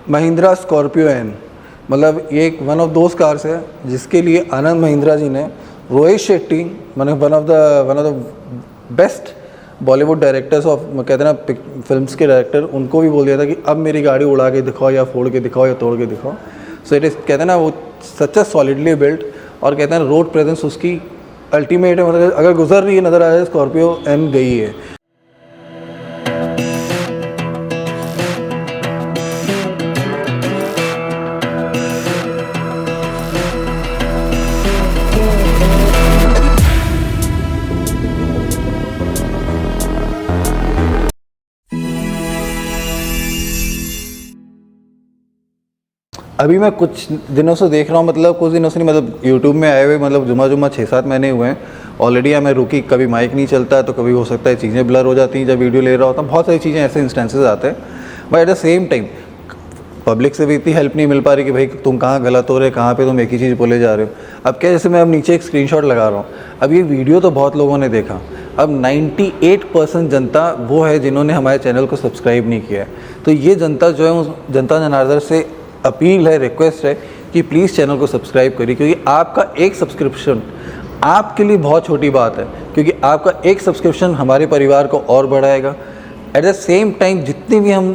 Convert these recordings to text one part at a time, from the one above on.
Mahindra Scorpio N, मतलब ये एक वन ऑफ दोज कार्स है जिसके लिए आनंद महिंद्रा जी ने रोहित शेट्टी, मतलब one of the best Bollywood directors of, कहते हैं ना फिल्म्स के डायरेक्टर, उनको भी बोल दिया था कि अब मेरी गाड़ी उड़ा के दिखाओ या फोड़ के दिखाओ या तोड़ के दिखाओ। सो इट इज़, कहते हैं ना वो सच अ सॉलिडली बिल्ट, और कहते हैं रोड प्रेजेंस उसकी अल्टीमेट है, मतलब अगर गुजर रही है नज़र आ रहा है स्कॉर्पियो एन गई है। अभी मैं कुछ दिनों से देख रहा हूँ, मतलब कुछ दिनों से नहीं, मतलब यूट्यूब में आए हुए मतलब जुमा 6-7 महीने हुए हैं ऑलरेडी। मैं रुकी, कभी माइक नहीं चलता तो कभी हो सकता है चीज़ें ब्लर हो जाती हैं जब वीडियो ले रहा होता हूँ, बहुत सारी चीज़ें ऐसे इंस्टेंसेस आते हैं। But at the same time public से भी इतनी हेल्प नहीं मिल पा रही कि भाई तुम कहाँ गलत हो रहे, कहाँ पे तुम एक ही चीज़ बोले जा रहे हो। अब क्या, जैसे मैं अब नीचे एक स्क्रीनशॉट लगा रहा हूँ, अब ये वीडियो तो बहुत लोगों ने देखा, अब 98% जनता वो है जिन्होंने हमारे चैनल को सब्सक्राइब नहीं किया है। तो ये जनता जो है, उस जनता जनार्दन से अपील है, रिक्वेस्ट है कि प्लीज़ चैनल को सब्सक्राइब करिए, क्योंकि आपका एक सब्सक्रिप्शन आपके लिए बहुत छोटी बात है, क्योंकि आपका एक सब्सक्रिप्शन हमारे परिवार को और बढ़ाएगा। एट द सेम टाइम जितने भी हम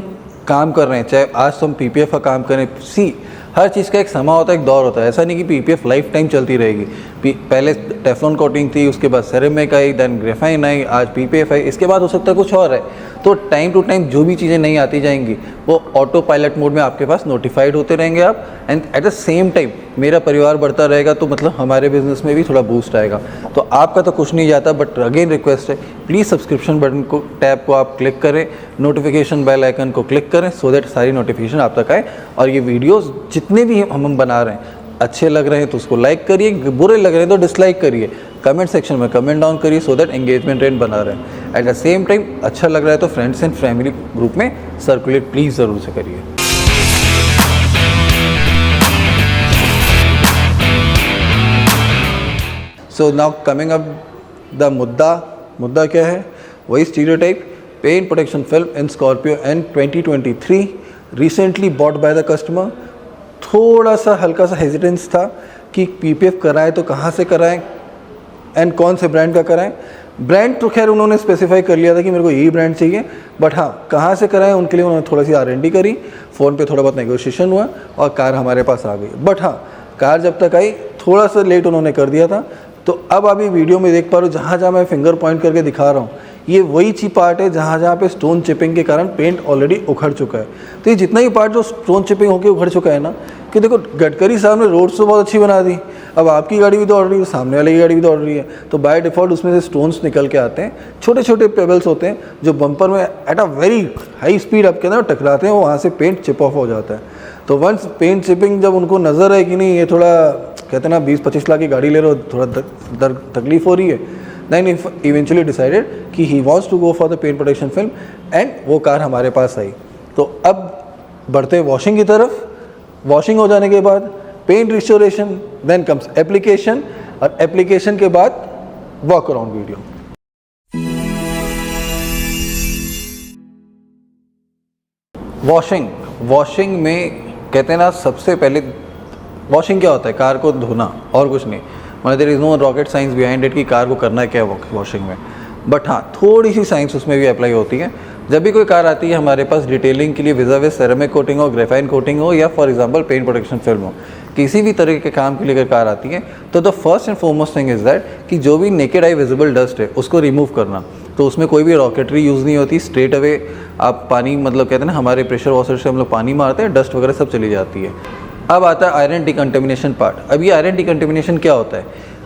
काम कर रहे हैं, चाहे आज तो हम पीपीएफ का काम करें, हर चीज़ का एक समय होता है, एक दौर होता है। ऐसा नहीं कि पीपीएफ लाइफ टाइम चलती रहेगी। पहले टेफ्लॉन कोटिंग थी, उसके बाद सेरेमिक आई, देन ग्रेफाइन आई, आज पीपीएफ आई, इसके बाद हो सकता है कुछ और है। तो टाइम टू टाइम जो भी चीज़ें नहीं आती जाएंगी वो ऑटो पायलट मोड में आपके पास नोटिफाइड होते रहेंगे आप, and eight the same time मेरा परिवार बढ़ता रहेगा, तो मतलब हमारे बिजनेस में भी थोड़ा बूस्ट आएगा। तो आपका तो कुछ नहीं जाता, बट अगेन रिक्वेस्ट है, प्लीज़ सब्सक्रिप्शन बटन को, टैब को आप क्लिक करें, नोटिफिकेशन बेल आइकन को क्लिक करें, सो दैट सारी नोटिफिकेशन आप तक आए। और ये वीडियोज़ जितने भी हम बना रहे हैं, अच्छे लग रहे हैं तो उसको लाइक करिए, बुरे लग रहे हैं तो डिसलाइक करिए, कमेंट सेक्शन में कमेंट डाउन करिए, सो दैट एंगेजमेंट रेट बना रहे हैं। एट द सेम टाइम अच्छा लग रहा है तो फ्रेंड्स एंड फैमिली ग्रुप में सर्कुलेट प्लीज़ ज़रूर से करिए। So now coming up the मुद्दा क्या है, वही stereotype, paint protection film in Scorpio N 2023 recently bought by the customer. थोड़ा सा हल्का सा हेजिटेंस था कि पीपीएफ कराएं तो कहाँ से कराएं एंड कौन से ब्रांड का कराएं। ब्रांड तो खैर उन्होंने स्पेसिफाई कर लिया था कि मेरे को यही ब्रांड चाहिए, बट हाँ कहाँ से कराएं उनके लिए उन्होंने थोड़ी सी R&D करी, फ़ोन पे थोड़ा बहुत नेगोशिएशन हुआ और कार हमारे पास आ गई। बट हाँ, कार जब तक आई थोड़ा सा लेट उन्होंने कर दिया था। तो अब अभी वीडियो में देख पा रहे हो, जहाँ जहाँ मैं फिंगर पॉइंट करके दिखा रहा हूँ, ये वही ची पार्ट है जहाँ जहाँ पे स्टोन चिपिंग के कारण पेंट ऑलरेडी उखड़ चुका है। तो ये जितना ही पार्ट जो स्टोन चिपिंग होकर उखड़ चुका है ना, कि देखो गडकरी साहब ने रोड्स तो बहुत अच्छी बना दी, अब आपकी गाड़ी भी दौड़ रही है, सामने वाले की गाड़ी भी दौड़ रही है, तो बाय डिफ़ॉल्ट उसमें से स्टोन्स निकल के आते हैं, छोटे छोटे पेबल्स होते हैं जो बम्पर में at a very high speed आपके अंदर टकराते हैं, वहाँ से पेंट चिप ऑफ हो जाता है। तो वंस पेंट चिपिंग जब उनको नज़र है कि नहीं ये थोड़ा, कहते हैं ना 20-25 लाख की गाड़ी ले रहे हो, थोड़ा तकलीफ हो रही है, देन इवेंचुअली डिसाइडेड कि he wants to go for the paint protection film, and वो कार हमारे पास आई। तो अब बढ़ते वॉशिंग की तरफ। वॉशिंग हो जाने के बाद paint restoration, then comes application, और एप्लीकेशन के बाद वॉक अराउंड वीडियो। वॉशिंग में कहते हैं ना, सबसे पहले वॉशिंग क्या होता है, कार को धोना और कुछ नहीं, मतलब there is no rocket science behind it कि कार को करना है क्या वॉशिंग में। बट हाँ, थोड़ी सी साइंस उसमें भी अप्लाई होती है। जब भी कोई कार आती है हमारे पास डिटेलिंग के लिए, विज़ाविज़ सेरेमिक कोटिंग हो, ग्रेफाइन कोटिंग हो, या for example paint protection film हो, किसी भी तरह के काम के लिए अगर कार आती है, तो the first and foremost thing is that कि जो भी नेकेड आई विजिबल डस्ट है उसको रिमूव करना। तो उसमें कोई भी रॉकेटरी यूज़ नहीं होती, स्ट्रेट अवे आप पानी, मतलब कहते हैं ना हमारे प्रेशर वॉशर से हम लोग पानी मारते हैं, डस्ट वगैरह सब चली जाती है। अब आता है आयरन डिकंटेमिनेशन पार्ट। अब ये आयरन डिकंटेमिनेशन क्या होता है,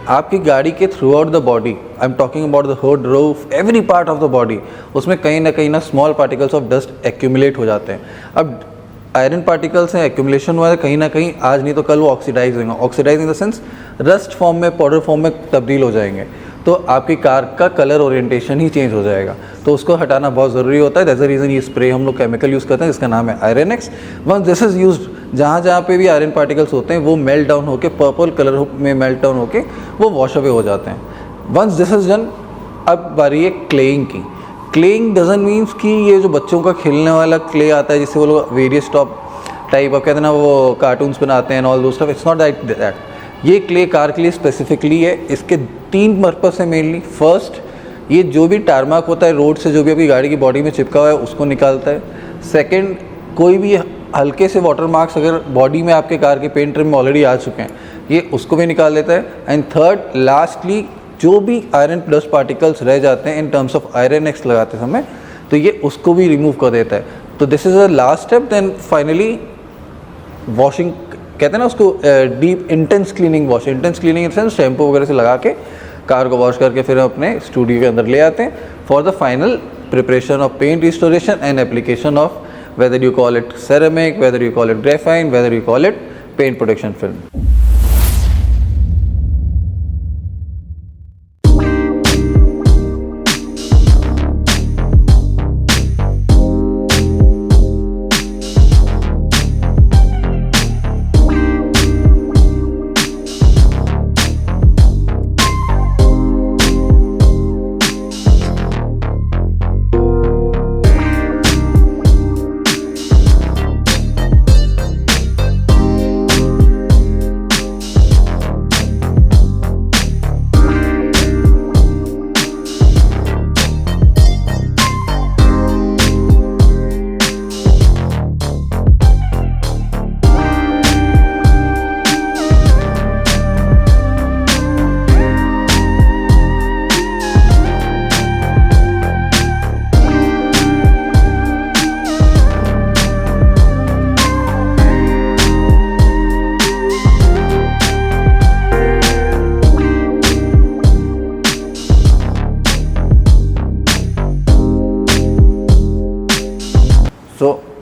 आपकी गाड़ी के through out the body, I am talking about the hood, roof, every part of the body, उसमें कहीं ना small particles of dust accumulate हो जाते हैं। अब आयरन पार्टिकल्स हैं, एक्यूमुलेशन हुआ है, कहीं ना कहीं आज नहीं तो कल वो ऑक्सीडाइज होंगे। Oxidise in the sense rust form में, पाउडर फॉर्म में तब्दील हो जाएंगे, तो आपकी कार का कलर ओरिएंटेशन ही चेंज हो जाएगा। तो उसको हटाना बहुत ज़रूरी होता है। दैट्स द रीज़न ये स्प्रे हम लोग केमिकल यूज़ करते हैं जिसका नाम है iron X. Once this is used, जहाँ जहाँ पे भी आयरन पार्टिकल्स होते हैं वो मेल्ट डाउन होकर, पर्पल कलर में मेल्ट डाउन होकर वो वॉश अवे हो जाते हैं। वंस दिस इज़ डन, अब बारी है क्लेइंग की। क्लेइंग डजंट मीन्स कि ये जो बच्चों का खेलने वाला क्ले आता है जिससे वो लोग वेरियस टाइप, अब कहते हैं ना वो कार्टून्स बनाते हैं ऑल दो स्टफ, इट्स नॉट दैट। ये क्ले कार के लिए स्पेसिफिकली है। इसके 3 पर्पस है मेनली। फर्स्ट, ये जो भी टारमाक होता है रोड से, जो भी आपकी गाड़ी की बॉडी में चिपका हुआ है उसको निकालता है। सेकंड, कोई भी हल्के से वाटर मार्क्स अगर बॉडी में आपके कार के पेंट ट्रिम में ऑलरेडी आ चुके हैं, ये उसको भी निकाल देता है। एंड थर्ड, लास्टली, जो भी आयरन डस्ट पार्टिकल्स रह जाते हैं in terms of iron x लगाते समय, तो ये उसको भी रिमूव कर देता है। तो this is a last step. Then finally washing, कहते हैं ना उसको deep intense cleaning wash, intense cleaning in sense shampoo वगैरह से लगा के कार को वॉश करके फिर अपने स्टूडियो के अंदर ले आते हैं for the final preparation of paint restoration and application of whether you call it ceramic, whether you call it graphene, whether you call it paint protection film.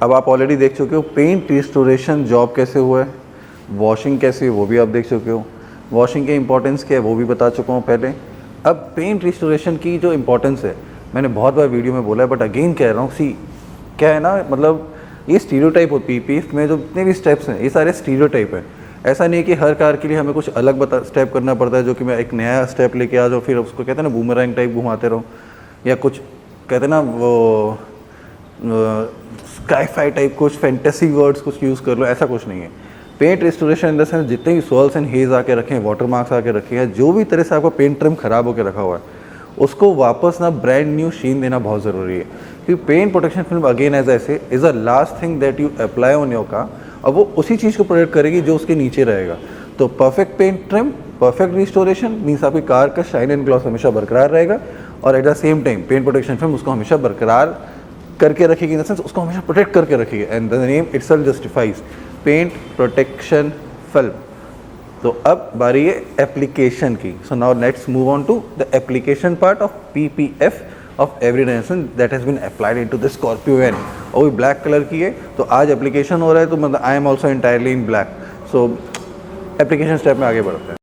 अब आप ऑलरेडी देख चुके हो पेंट रिस्टोरेशन जॉब कैसे हुआ है, washing कैसे हुई वो भी आप देख चुके हो, वॉशिंग के इंपॉर्टेंस क्या है वो भी बता चुका हूँ पहले। अब पेंट रिस्टोरेशन की जो इंपॉर्टेंस है मैंने बहुत बार वीडियो में बोला है, बट अगेन कह रहा हूँ, सी क्या है ना, मतलब ये स्टीरियोटाइप होती है। पीएफ में जो जितने भी स्टेप्स हैं ये सारे स्टीरियोटाइप हैं। ऐसा नहीं है कि हर कार के लिए हमें कुछ अलग स्टेप करना पड़ता है, जो कि मैं एक नया स्टेप लेके आ जाऊँ फिर उसको कहते हैं ना बूमरैंग टाइप घुमाते रहो, या कुछ कहते हैं ना वो स्काई-फाई टाइप कुछ फैंटेसी वर्ड्स कुछ यूज़ कर लो, ऐसा कुछ नहीं है। Paint restoration in the sense जितने भी सोल्स एंड हेज आके रखे हैं, वाटर मार्क्स आके रखे हैं, जो भी तरह से आपका पेंट ट्रिम ख़राब होकर रखा हुआ है उसको वापस ना ब्रांड न्यू शीन देना बहुत ज़रूरी है। क्योंकि paint protection film again as ऐसे is a last thing that you apply on your car, और वो उसी चीज़ को प्रोटेक्ट करेगी जो उसके नीचे रहेगा। तो perfect paint trim, perfect restoration means आपकी कार का शाइन एंड ग्लॉस हमेशा बरकरार रहेगा, और at the same time paint protection film उसको हमेशा बरकरार करके रखेगी, इन द सेंस उसको हमेशा प्रोटेक्ट करके रखेगी। And the name itself justifies paint protection film. तो अब बारी है एप्लीकेशन की। So now let's move on to the application part of PPF of everyday nation that has been applied into the Scorpio van. और वो black colour की है, तो आज एप्लीकेशन हो रहा है, तो मतलब I am also entirely in black. So application step में आगे बढ़ते हैं।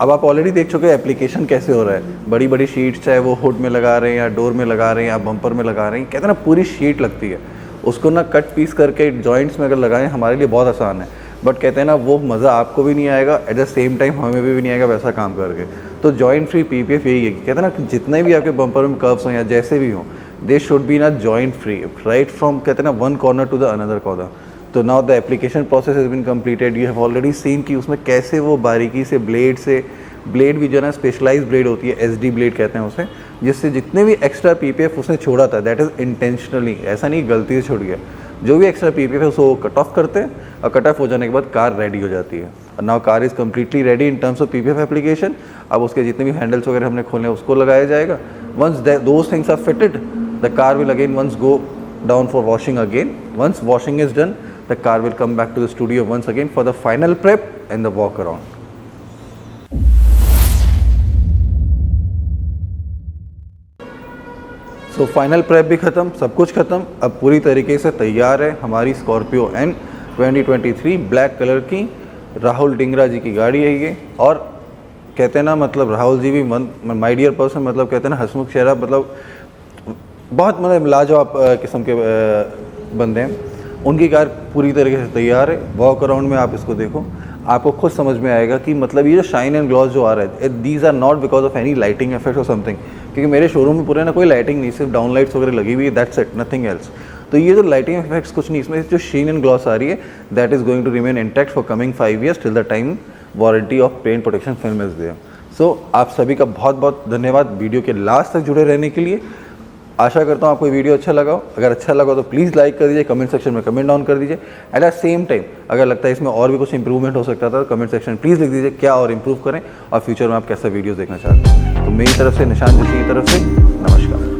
अब आप ऑलरेडी देख चुके हैं एप्लीकेशन कैसे हो रहा है, बड़ी बड़ी शीट चाहे वो हुड में लगा रहे हैं या डोर में लगा रहे हैं या बम्पर में लगा रहे हैं, कहते हैं ना पूरी शीट लगती है, उसको ना कट पीस करके जॉइंट्स में अगर लगाएं हमारे लिए बहुत आसान है, बट कहते हैं ना वो मज़ा आपको भी नहीं आएगा, एट द सेम टाइम हमें भी नहीं आएगा वैसा काम करके। तो जॉइंट फ्री पीपीएफ यही है कि कहते हैं ना कि जितने भी आपके बम्पर में कर्व्स हों या जैसे भी हों, दे शुड बी ना जॉइंट फ्री, राइट फ्रॉम कहते हैं ना one corner to the another corner. तो now the application process has been completed, you have already seen कि उसमें कैसे वो बारीकी से ब्लेड भी जो है ना स्पेशलाइज ब्लेड होती है, एसडी ब्लेड कहते हैं उसे, जिससे जितने भी एक्स्ट्रा पीपीएफ उसने छोड़ा था, दैट इज़ इंटेंशनली, ऐसा नहीं गलती से छूट गया, जो भी एक्स्ट्रा पीपीएफ है उसको कट ऑफ करते हैं और कट ऑफ हो जाने के बाद कार रेडी हो जाती है। Now car is completely ready in terms of PPF application. अब उसके जितने भी हैंडल्स वगैरह हमने खोलने हैं उसको लगाया जाएगा। Once those things are fitted, the car will again once go down for washing again. Once washing is done, the car will come back to the studio once again for the final prep and the walk around. So final prep भी ख़त्म, सब कुछ ख़त्म, अब पूरी तरीके से तैयार है हमारी स्कॉर्पियो एन 2023 ब्लैक कलर की। राहुल डिंगरा जी की गाड़ी है ये, और कहते हैं ना मतलब राहुल जी भी माय डियर पर्सन, मतलब कहते हैं ना हसमुख चेहरा, मतलब बहुत मतलब लाजवाब किस्म के बंदे हैं। उनकी कार पूरी तरीके से तैयार है। वॉक अराउंड में आप इसको देखो, आपको खुद समझ में आएगा कि मतलब ये जो शाइन एंड ग्लॉस जो आ रहा है, these are not because of any lighting effect और समथिंग, क्योंकि मेरे शोरूम में पूरे ना कोई लाइटिंग नहीं, सिर्फ डाउन लाइट्स वगैरह लगी हुई है, दैट्स इट, नथिंग एल्स। तो ये जो लाइटिंग इफेक्ट्स कुछ नहीं, इसमें जो शाइन एंड ग्लॉस आ रही है that is going to remain intact for coming 5 years till the time warranty of paint protection film is there. So आप सभी का बहुत बहुत धन्यवाद वीडियो के लास्ट तक जुड़े रहने के लिए। आशा करता हूँ आपको वीडियो अच्छा लगा हो। अगर अच्छा लगा तो प्लीज़ लाइक कर दीजिए, कमेंट सेक्शन में कमेंट डाउन कर दीजिए। एट द सेम टाइम अगर लगता है इसमें और भी कुछ इंप्रूवमेंट हो सकता था तो कमेंट सेक्शन प्लीज़ लिख दीजिए क्या और इम्प्रूव करें और फ्यूचर में आप कैसा वीडियो देखना चाहते हैं। तो मेरी तरफ से, निशान जोशी की तरफ से नमस्कार।